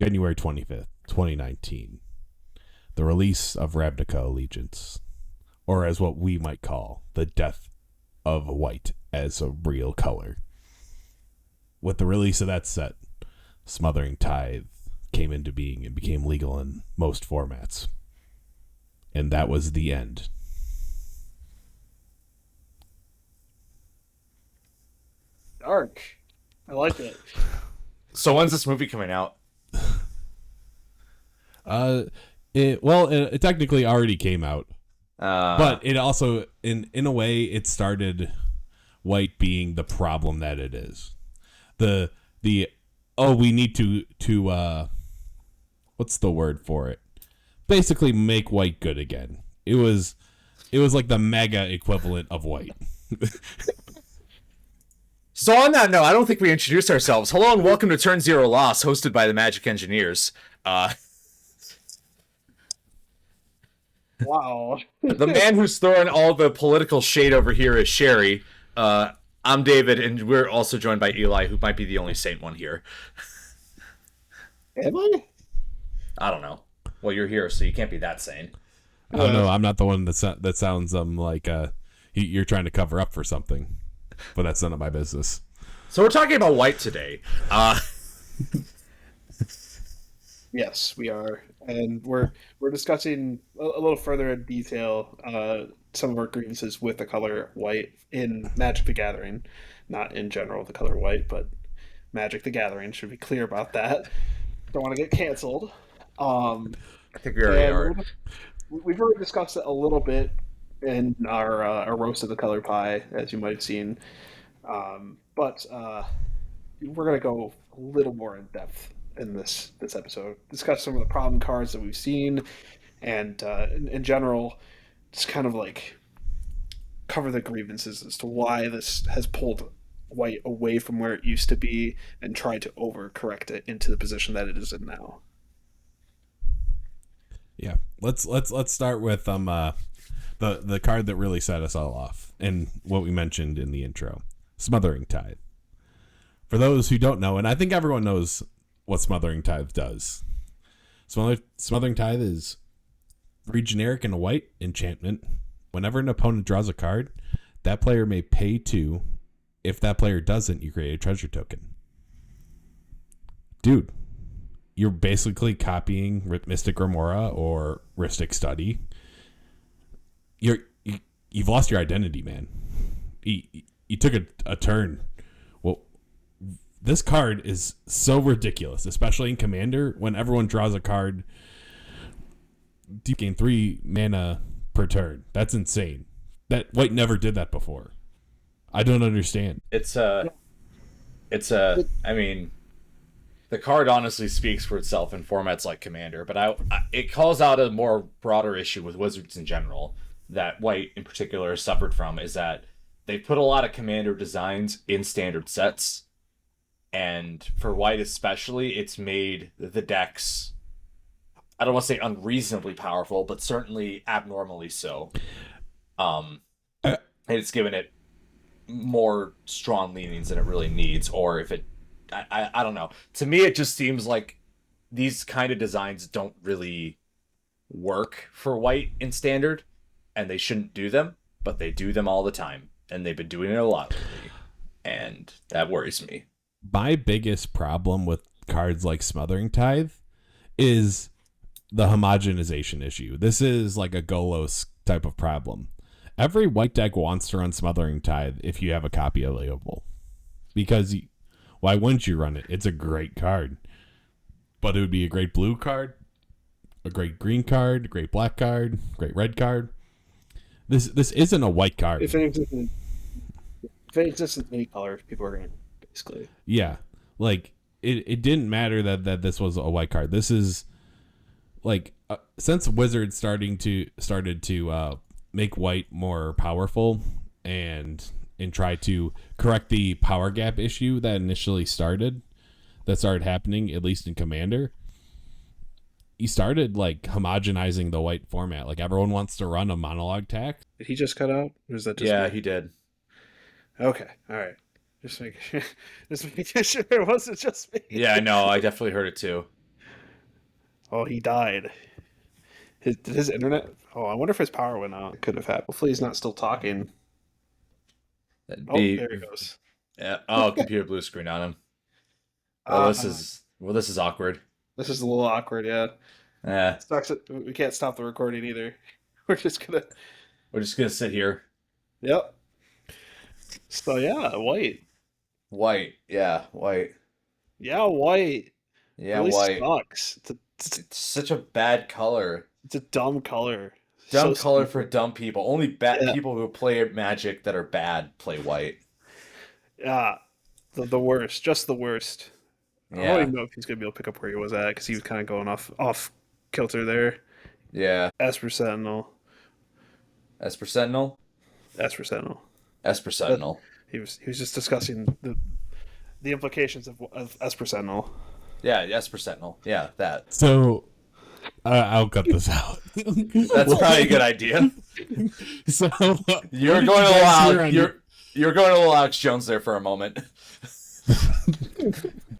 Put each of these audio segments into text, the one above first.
January 25th, 2019. The release of Ravnica Allegiance, or as what we might call the death of white as a real color. With the release of that set, Smothering Tithe came into being and became legal in most formats. And that was the end. Dark. I like it. So when's this movie coming out? It technically already came out, but it also, in a way, it started white being the problem that it is. We need to what's the word for it? Basically, make white good again. It was like the mega equivalent of white. So on that note, I don't think we introduced ourselves. Hello and welcome to Turn Zero Loss, hosted by the Magic Engineers. Wow. The man who's throwing all the political shade over here is Sherry. I'm David, and we're also joined by Eli, who might be the only sane one here. Am I? I don't know. Well, you're here, so you can't be that sane. I don't know. I'm not the one that sounds like you're trying to cover up for something, but that's none of my business. So we're talking about white today. Yes, we are, and we're discussing a little further in detail some of our grievances with the color white in Magic the Gathering, not in general the color white, but Magic the Gathering. Should be clear about that. Don't want to get canceled. I think we already are. We've already discussed it a little bit in our roast of the color pie, as you might have seen, but we're gonna go a little more in depth in this episode. Discuss some of the problem cards that we've seen, and in general, just kind of like cover the grievances as to why this has pulled white away from where it used to be and try to overcorrect it into the position that it is in now. Yeah, let's start with the card that really set us all off and what we mentioned in the intro, Smothering Tithe. For those who don't know, and I think everyone knows what Smothering Tithe does. Smothering Tithe is 3 generic and a white enchantment. Whenever an opponent draws a card, that player may pay 2. If that player doesn't, you create a treasure token. Dude, you're basically copying Mystic Remora or Rhystic Study. You've lost your identity, man. You took a turn. Well, this card is so ridiculous, especially in Commander, when everyone draws a card. You gain 3 mana per turn. That's insane. That white never did that before. I don't understand. I mean, the card honestly speaks for itself in formats like Commander, but it calls out a more broader issue with Wizards in general that white in particular has suffered from, is that they put a lot of Commander designs in standard sets, and for white especially, it's made the decks, I don't want to say unreasonably powerful, but certainly abnormally so. And it's given it more strong leanings than it really needs, or if it, I don't know. To me, it just seems like these kind of designs don't really work for white in standard, and they shouldn't do them, but they do them all the time, and they've been doing it a lot lately, and that worries me. My biggest problem with cards like Smothering Tithe is the homogenization issue. This is like a Golos type of problem. Every white deck wants to run Smothering Tithe if you have a copy available. Because why wouldn't you run it? It's a great card. But it would be a great blue card, a great green card, a great black card, great red card. This isn't a white card. If it exists in any color, people are going to basically. Yeah. Like, it didn't matter that this was a white card. This is, like, since Wizards started to make white more powerful and try to correct the power gap issue that initially started happening, at least in Commander, he started like homogenizing the white format. Like, everyone wants to run a monologue tack. Did he just cut out? Or is that just me? He did. Okay, all right. Just making sure it wasn't just me. Yeah, no, I definitely heard it too. Oh, he died. Did his internet? Oh, I wonder if his power went out. It could have happened. Hopefully, he's not still talking. That'd Oh, be there he goes. yeah. Oh, computer blue screen on him. Uh, This is awkward. this is a little awkward. Yeah, Yeah, sucks. We can't stop the recording either. We're just gonna. we're just gonna sit here. Yep. So yeah, white. White, yeah, white, Yeah, white. yeah, Really white. sucks. It's such a bad color. It's a dumb color. Dumb So color stupid. for dumb people. Only bad Yeah. people who play Magic that are bad play white. Yeah, the worst. Just the worst. I don't Yeah, even know if he's gonna be able to pick up where he was at because he was kind of going off kilter there. yeah. Esper Sentinel. Esper Sentinel, Esper Sentinel. Esper Sentinel. He was just discussing the implications of Esper Sentinel. Yeah, Esper Sentinel. Yeah, that. So I'll cut this out. That's probably a good idea. So You're what going did to you guys allow hear on you're going to allow Alex Jones there for a moment.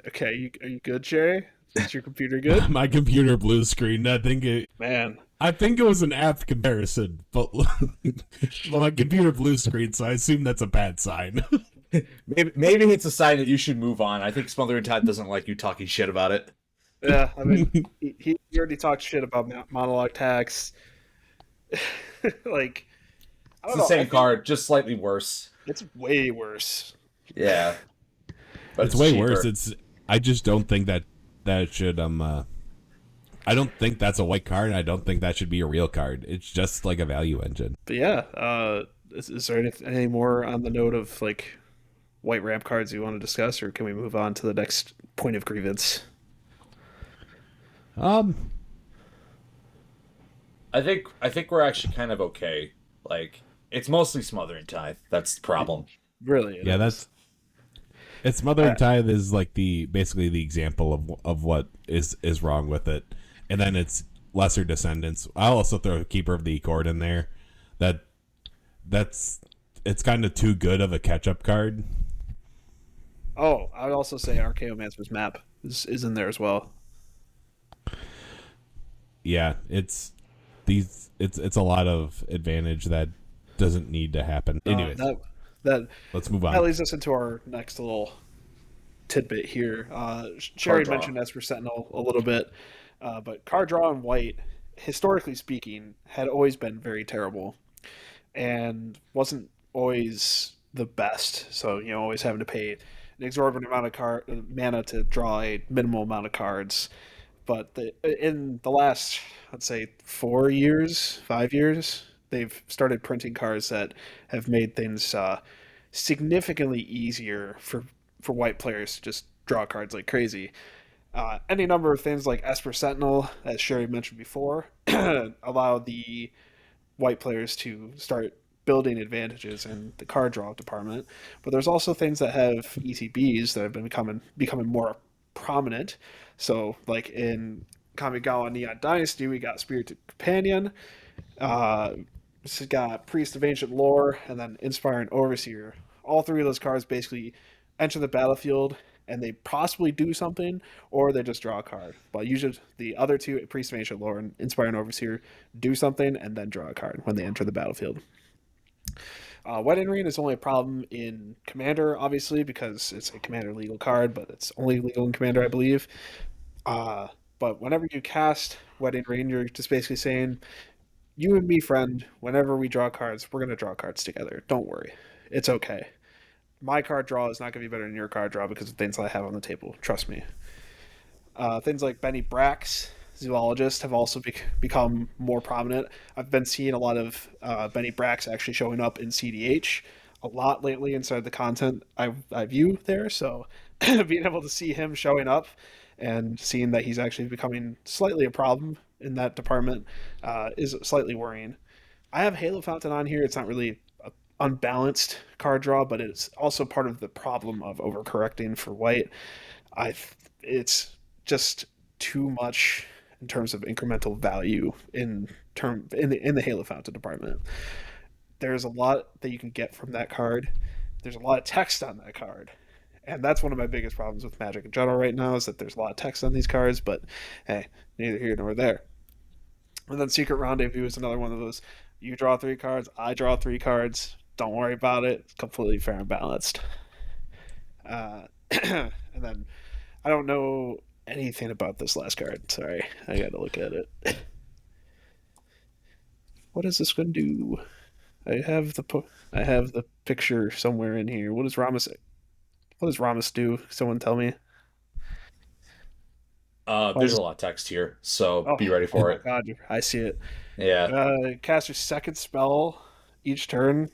Okay, are you good, Jerry? Is your computer good? my computer blue screen? Man, I think it was an apt comparison, but my computer blue screen, so I assume that's a bad sign. Maybe it's a sign that you should move on. I think Smothering Tide doesn't like you talking shit about it. yeah. I mean, he already talked shit about monologue tax. Like, I It's don't the know. same card, just slightly worse. It's way worse. Yeah. But It's way cheaper. worse. I just don't think that should I don't think that's a white card, and I don't think that should be a real card. It's just like a value engine. But yeah, is there any more on the note of like white ramp cards you want to discuss, or can we move on to the next point of grievance? I think we're actually kind of okay. Like it's mostly Smothering Tithe. That's the problem. Really? Yeah, it's Mothering Tithe is like basically the example of what is wrong with it, and then it's Lesser Descendants. I'll also throw Keeper of the Accord in there. It's kind of too good of a catch up card. Oh, I would also say Archaeomancer's map is in there as well. Yeah, it's a lot of advantage that doesn't need to happen. Anyways, That let's move that on. leads us into our next little tidbit here. Sherry draw. mentioned Esper Sentinel a little bit, but card draw in white, historically speaking, had always been very terrible and wasn't always the best. So always having to pay an exorbitant amount of mana to draw a minimal amount of cards. But in the last, let's say, 4 years, 5 years, they've started printing cards that have made things significantly easier for white players to just draw cards like crazy. Any number of things like Esper Sentinel, as Sherry mentioned before, allow the white players to start building advantages in the card draw department. But there's also things that have ETBs that have been becoming more prominent. So, like in Kamigawa Neon Dynasty, we got Spirited Companion, it's got Priest of Ancient Lore, and then Inspiring Overseer. All three of those cards basically enter the battlefield and they possibly do something, or they just draw a card. But usually the other two, Priest of Ancient Lore and Inspiring Overseer, do something and then draw a card when they enter the battlefield. Wedding Ring is only a problem in Commander, obviously, because it's a Commander legal card, but it's only legal in Commander, I believe. But whenever you cast Wedding Ring, you're just basically saying, you and me, friend, whenever we draw cards, we're going to draw cards together. Don't worry. It's okay. My card draw is not going to be better than your card draw because of things I have on the table. Trust me. Things like Benny Brax, Zoologist, have also become more prominent. I've been seeing a lot of Benny Brax actually showing up in CDH a lot lately inside the content I view there. So being able to see him showing up and seeing that he's actually becoming slightly a problem in that department is slightly worrying. I have Halo Fountain on here. It's not really a unbalanced card draw, but it's also part of the problem of overcorrecting for white. It's just too much in terms of incremental value in the Halo Fountain department. There's a lot that you can get from that card. There's a lot of text on that card, And that's one of my biggest problems with Magic in general right now is that there's a lot of text on these cards, but hey, neither here nor there. And then Secret Rendezvous is another one of those. You draw 3 cards, I draw 3 cards. Don't worry about it. It's completely fair and balanced. And then I don't know anything about this last card. Sorry, I got to look at it. What is this going to do? I have the picture somewhere in here. What does Ramus do? Someone tell me. There's a lot of text here, so be ready for it. God, I see it. Yeah. Cast your second spell each turn.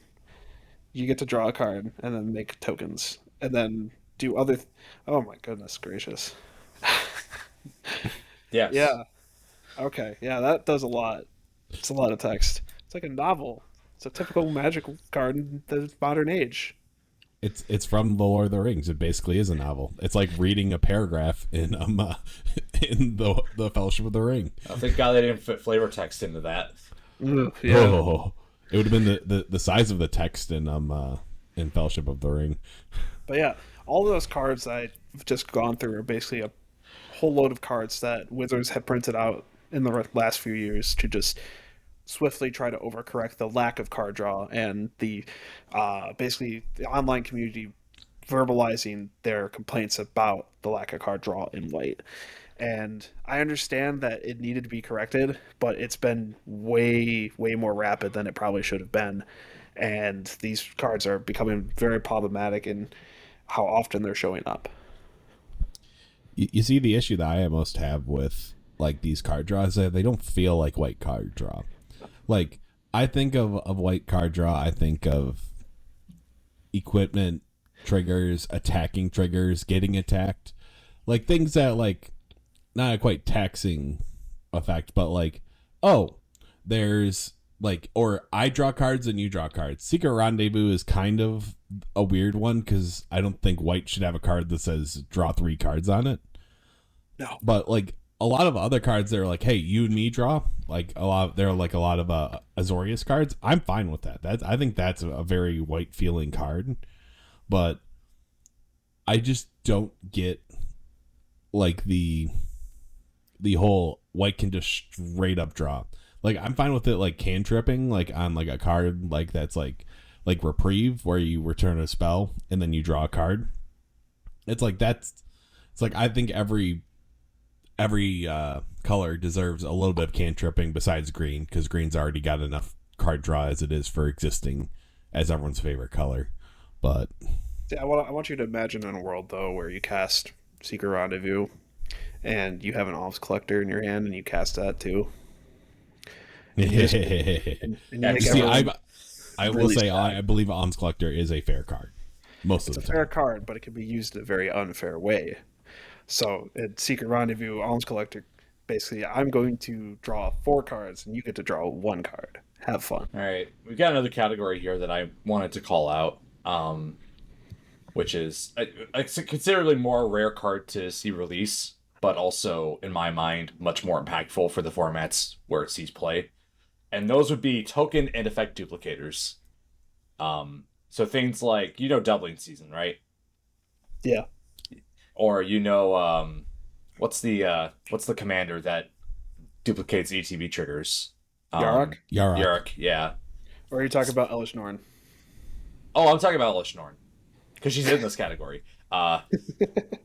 You get to draw a card and then make tokens, and then do other. Oh my goodness gracious! Yes. Yeah. Okay. Yeah, that does a lot. It's a lot of text. It's like a novel. It's a typical Magic card in the modern age. It's from The Lord of the Rings. It basically is a novel. It's like reading a paragraph in in the Fellowship of the Ring. Oh, thank God they didn't fit flavor text into that. Yeah. Oh, it would have been the size of the text in Fellowship of the Ring. But yeah, all of those cards I've just gone through are basically a whole load of cards that Wizards have printed out in the last few years to just swiftly try to overcorrect the lack of card draw and the basically the online community verbalizing their complaints about the lack of card draw in White. And I understand that it needed to be corrected, but it's been way more rapid than it probably should have been. And these cards are becoming very problematic in how often they're showing up. You see, the issue that I most have with like these card draws, they don't feel like White card draw. Like, I think of White card draw, I think of equipment triggers, attacking triggers, getting attacked. Like, things that, like, not a quite taxing effect, but like, oh, there's, like, or I draw cards and you draw cards. Secret Rendezvous is kind of a weird one, because I don't think White should have a card that says draw 3 cards on it. No. But, like, a lot of other cards that are like, hey, you and me draw, like a lot of Azorius cards. I'm fine with that. I think that's a very White feeling card, but I just don't get like the whole White can just straight up draw. Like, I'm fine with it, like cantripping, like on like a card like that's like Reprieve, where you return a spell and then you draw a card. It's like I think every color deserves a little bit of cantripping besides green, because green's already got enough card draw as it is for existing as everyone's favorite color. But yeah, I want you to imagine in a world though where you cast Secret Rendezvous and you have an Alms Collector in your hand and you cast that too. I will say I believe Alms Collector is a fair card most of the time. It's a fair card, but it can be used in a very unfair way. So in Secret Rendezvous, Alms Collector, basically, I'm going to draw 4 cards, and you get to draw 1 card. Have fun. All right, we've got another category here that I wanted to call out, which is a considerably more rare card to see release, but also, in my mind, much more impactful for the formats where it sees play. And those would be token and effect duplicators. So things like, Doubling Season, right? Yeah. Or what's the commander that duplicates ETB triggers? Yarok? Yarok, yeah. Or are you talking about Elish Norn? Oh, I'm talking about Elish Norn, because she's in this category.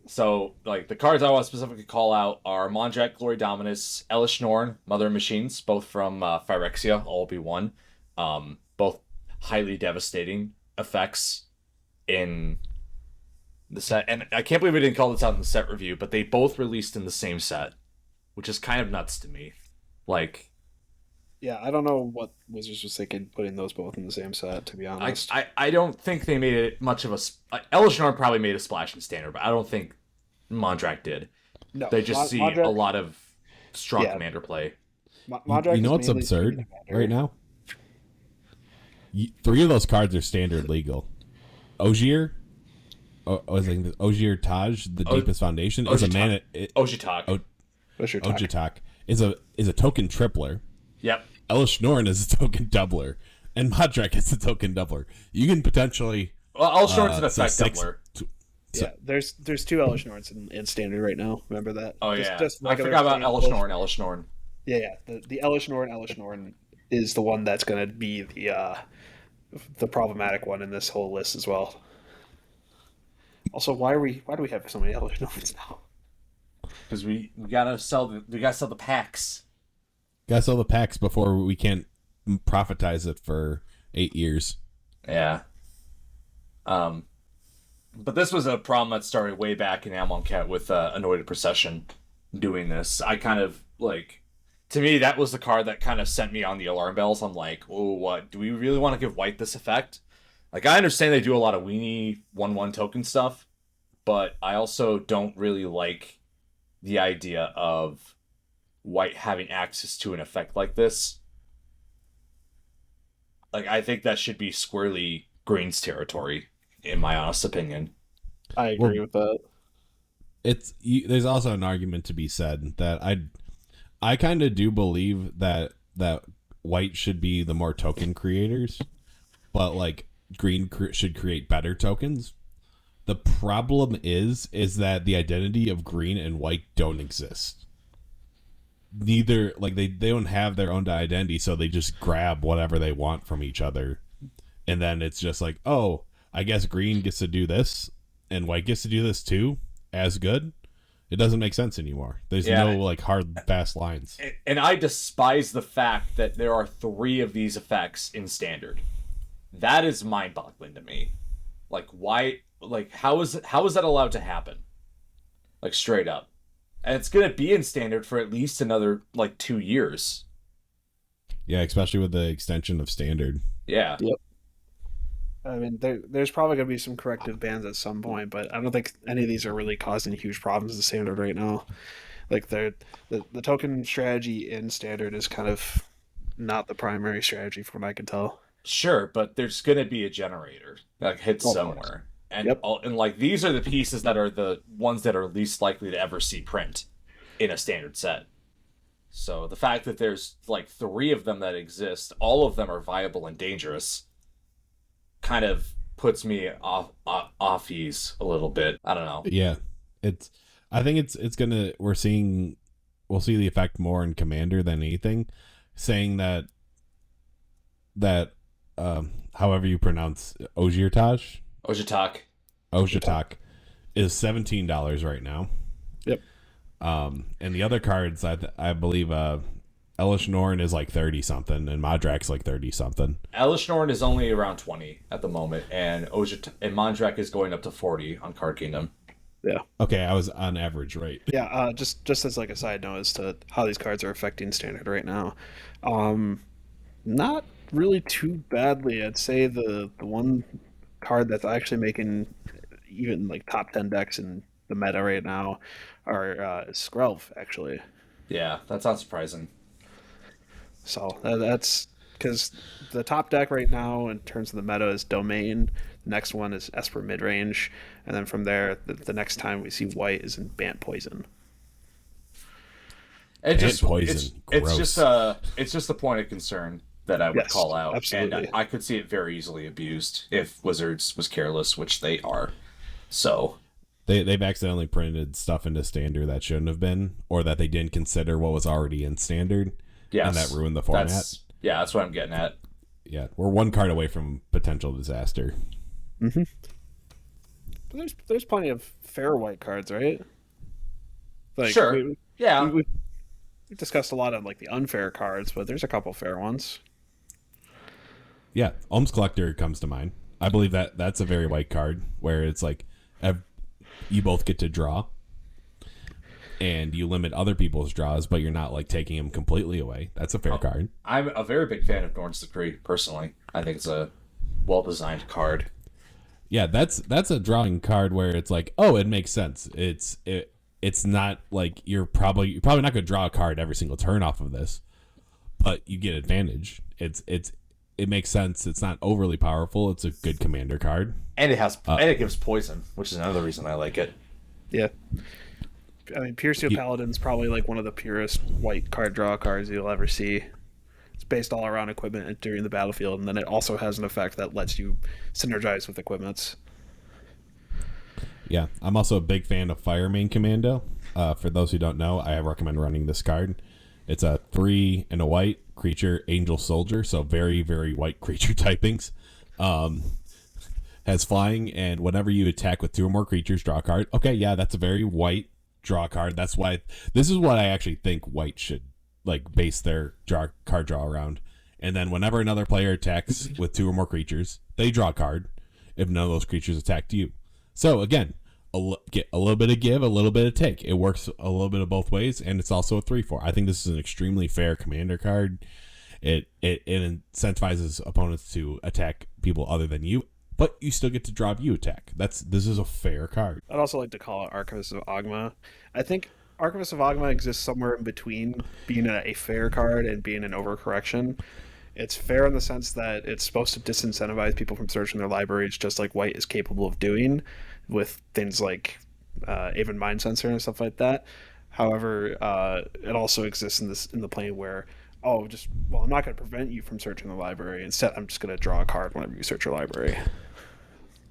So, like, the cards I want to specifically call out are Mondrak, Glory Dominus, Elish Norn, Mother of Machines, both from Phyrexia, all be one. Both highly devastating effects in the set, and I can't believe we didn't call this out in the set review, but they both released in the same set, which is kind of nuts to me. Like, yeah, I don't know what Wizards was thinking putting those both in the same set, to be honest. I don't think they made it much of a... Elish Norn probably made a splash in Standard, but I don't think Mondrak did. No, they just see Mondrak, a lot of strong commander play. You know what's absurd right now? 3 of those cards are Standard legal. Ogier... Ogier Taj, the Deepest Foundation, is a mana. Ojitak is a token tripler. Yep. Elish Norn is a token doubler, and Mondrak is a token doubler. You can potentially. Elish Norn's an effect doubler. Yeah, there's two Elish Norns in standard right now. Remember that? Oh just, yeah, just I regular forgot about plain Elish Norn. Elish Norn. Yeah. The Elish Norn is the one that's going to be the problematic one in this whole list as well. Also, why do we have so many Elish Norns now? Because we gotta sell the packs. Gotta sell the packs before we can't profitize it for 8 years. Yeah. But this was a problem that started way back in Amonkhet with Anointed Procession doing this. I kind of, like, to me, that was the card that kind of sent me on the alarm bells. I'm like, oh, what? Do we really want to give white this effect? Like, I understand they do a lot of weenie 1/1 token stuff, but I also don't really like the idea of white having access to an effect like this. Like, I think that should be squarely green's territory, in my honest opinion. I agree with that. There's also an argument to be said that I kind of do believe that white should be the more token creators, but like green should create better tokens. The problem is that the identity of green and white don't exist. Neither, like, they don't have their own identity, so they just grab whatever they want from each other, and then it's just like, oh, I guess green gets to do this and white gets to do this too, as good. It doesn't make sense anymore. There's no like hard fast lines. And I despise the fact that there are 3 of these effects in standard. That is mind-boggling to me. Like, why? Like, how is that allowed to happen? Like, straight up. And it's gonna be in standard for at least another like 2 years. Yeah, especially with the extension of standard. Yeah. Yep. I mean, there's probably going to be some corrective bans at some point, but I don't think any of these are really causing huge problems in standard right now. Like, the token strategy in standard is kind of not the primary strategy from what I can tell. Sure, but there's gonna be a generator that hits somewhere. And and like, these are the pieces that are the ones that are least likely to ever see print in a standard set. So the fact that there's like 3 of them that exist, all of them are viable and dangerous, kind of puts me off ease a little bit. I don't know. Yeah, I think it's gonna. We'll see the effect more in Commander than anything. Saying that however you pronounce Ojirtaj is $17 right now. Yep. And the other cards, I believe, Elish Norn is like 30 something, and Modrak's like 30 something. Elish Norn is only around 20 at the moment, and Mondrak is going up to 40 on Card Kingdom. Yeah. Okay, I was on average, right? Yeah. Just as like a side note as to how these cards are affecting standard right now, not really too badly. I'd say the one card that's actually making even like top 10 decks in the meta right now are Skrelv, actually. Yeah, that's not surprising. So that's because the top deck right now in terms of the meta is Domain. The next one is Esper Midrange, and then from there, the next time we see white is in Bant Poison. It's just a point of concern that I would call out, absolutely. And I could see it very easily abused if Wizards was careless, which they are. So they've accidentally printed stuff into standard that shouldn't have been, or that they didn't consider what was already in standard. Yes, and that ruined the format. That's what I'm getting at. Yeah, we're one card away from potential disaster. Mm-hmm. But there's plenty of fair white cards, right? Like, sure. We've discussed a lot of like the unfair cards, but there's a couple fair ones. Yeah, Alms Collector comes to mind. I believe that's a very white card where it's like you both get to draw, and you limit other people's draws, but you're not like taking them completely away. That's a fair card. I'm a very big fan of Norn's Decree, personally. I think it's a well-designed card. Yeah, that's a drawing card where it's like, oh, it makes sense. It's not like you're probably not going to draw a card every single turn off of this, but you get advantage. It makes sense. It's not overly powerful. It's a good commander card, and it gives poison, which is another reason I like it. Yeah. I mean, Pure Steel Paladin's probably like one of the purest white card draw cards you'll ever see. It's based all around equipment during the battlefield, and then it also has an effect that lets you synergize with equipments. Yeah, I'm also a big fan of Fire Main Commando. For those who don't know, I recommend running this card. It's a 3 and a white creature, Angel Soldier, so very, very white creature typings. Has flying, and whenever you attack with 2 or more creatures, draw a card. Okay, yeah, that's a very white draw card. That's why this is what I actually think white should like base their card draw around. And then whenever another player attacks with 2 or more creatures, they draw a card if none of those creatures attacked you. So again, get a little bit of give, a little bit of take. It works a little bit of both ways, and it's also a 3/4. I think this is an extremely fair commander card. It incentivizes opponents to attack people other than you, but you still get to draw if you attack. This is a fair card. I'd also like to call it Archivist of Ogma. I think Archivist of Ogma exists somewhere in between being a fair card and being an overcorrection. It's fair in the sense that it's supposed to disincentivize people from searching their libraries, just like White is capable of doing with things like Aven Mind Sensor and stuff like that. However, it also exists in the plane where, I'm not going to prevent you from searching the library. Instead, I'm just going to draw a card whenever you search your library.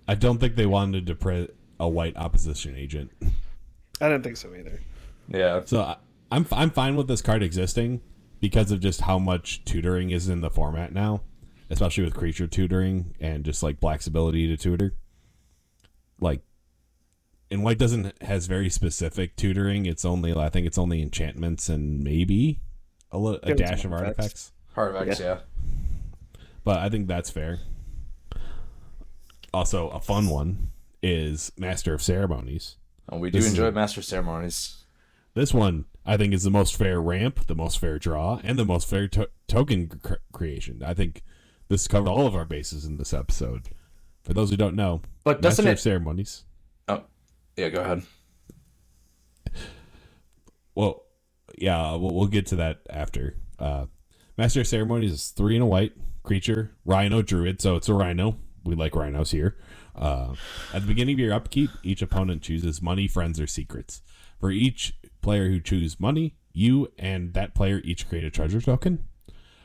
I don't think they wanted to print a white opposition agent. I didn't think so either. Yeah. So I'm fine with this card existing because of just how much tutoring is in the format now, especially with creature tutoring and just like Black's ability to tutor. Like, and White has very specific tutoring. I think it's only enchantments and maybe a dash of artifacts. Artifacts, yeah. But I think that's fair. Also, a fun one is Master of Ceremonies. Oh, we do enjoy Master of Ceremonies. This one, I think, is the most fair ramp, the most fair draw, and the most fair token creation. I think this covered all of our bases in this episode. For those who don't know, but doesn't Master of Ceremonies. Oh, yeah, go ahead. Well, yeah, we'll get to that after. Master of Ceremonies is 3 and a white creature, Rhino Druid, so it's a rhino. We like rhinos here. At the beginning of your upkeep, each opponent chooses money, friends, or secrets. For each player who chooses money, you and that player each create a treasure token.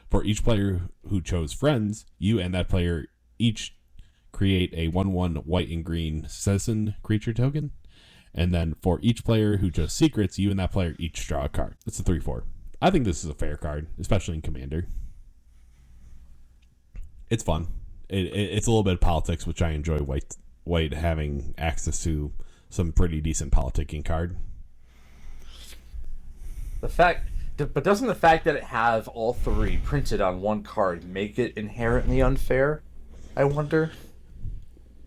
For each player who chose friends, you and that player each create a 1/1 white and green citizen creature token. And then for each player who chose secrets, you and that player each draw a card. It's a 3/4. I think this is a fair card, especially in Commander. It's fun. It's a little bit of politics, which I enjoy. White having access to some pretty decent politicking card. But doesn't the fact that it have all 3 printed on one card make it inherently unfair? I wonder.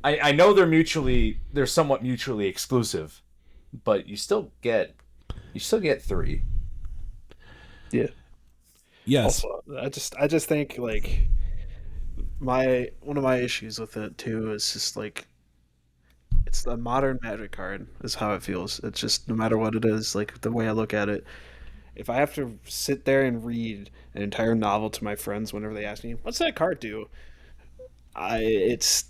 I know they're somewhat mutually exclusive, but you still get 3. Yeah. Yes. Also, I just think like one of my issues with it too is just like it's the modern Magic card is how it feels. It's just no matter what it is, like the way I look at it. If I have to sit there and read an entire novel to my friends whenever they ask me, "What's that card do?" It's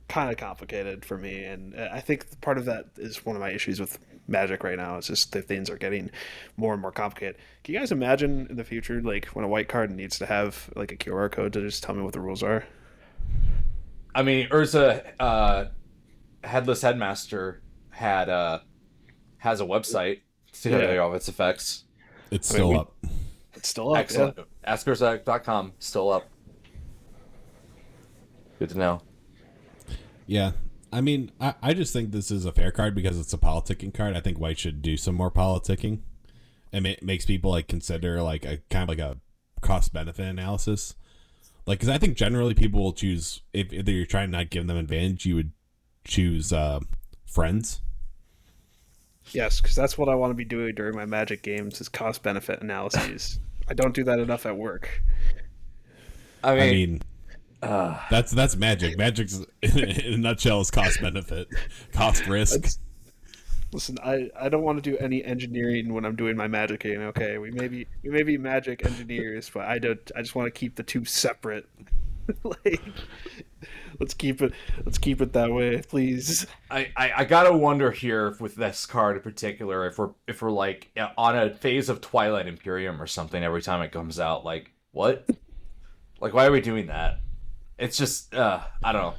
kind of complicated for me, and I think part of that is one of my issues with Magic right now. It's just that things are getting more and more complicated. Can you guys imagine in the future, like when a white card needs to have like a QR code to just tell me what the rules are? I mean, Urza, Headless Headmaster has a website to tell you all of its effects. It's still up. It's still up. Excellent. Yeah. AskUrza.com, still up. Good to know. Yeah. I mean, I just think this is a fair card because it's a politicking card. I think White should do some more politicking. It makes people like consider like a kind of like a cost benefit analysis. Like, because I think generally people will choose if you're trying to not give them advantage, you would choose friends. Yes, because that's what I want to be doing during my Magic games is cost benefit analyses. I don't do that enough at work. I mean that's Magic. Magic's in a nutshell is cost benefit, cost risk. Listen, I don't want to do any engineering when I'm doing my Magic game. Okay, we may be Magic engineers, but I just want to keep the two separate. Like, let's keep it that way, please. I gotta wonder here with this card in particular if we're like on a phase of Twilight Imperium or something every time it comes out. Like what? Like why are we doing that? It's just I don't know.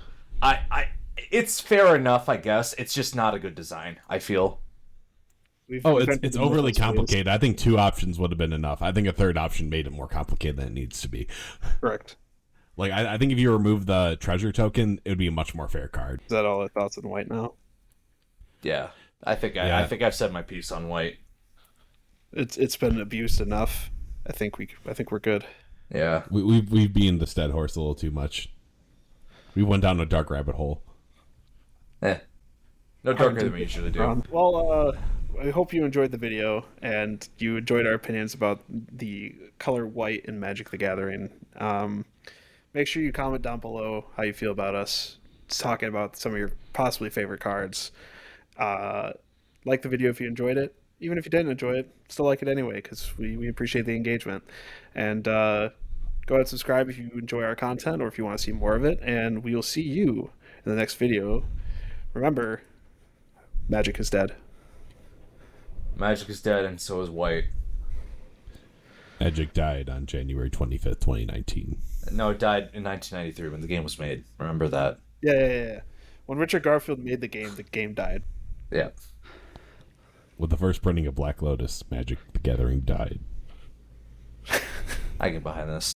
It's fair enough, I guess. It's just not a good design, I feel. We've Oh, been it's doing overly this ways. complicated. I think 2 options would have been enough. I think a third option made it more complicated than it needs to be. Correct. Like, I think if you remove the treasure token, it would be a much more fair card. Is that all the thoughts on white now? Yeah. I think I've said my piece on white. It's been abused enough. I think we're good. Yeah. We've been the Stead horse a little too much. We went down a dark rabbit hole. No darker than we usually do. Well, I hope you enjoyed the video and you enjoyed our opinions about the color white in Magic the Gathering. Make sure you comment down below how you feel about us talking about some of your possibly favorite cards. Like the video if you enjoyed it. Even if you didn't enjoy it, still like it anyway because we appreciate the engagement. And go ahead and subscribe if you enjoy our content or if you want to see more of it. And we will see you in the next video. Remember, Magic is dead. Magic is dead, and so is white. Magic died on January 25th, 2019. No, it died in 1993 when the game was made. Remember that. Yeah. When Richard Garfield made the game died. Yeah. With the first printing of Black Lotus, Magic the Gathering died. I get behind this.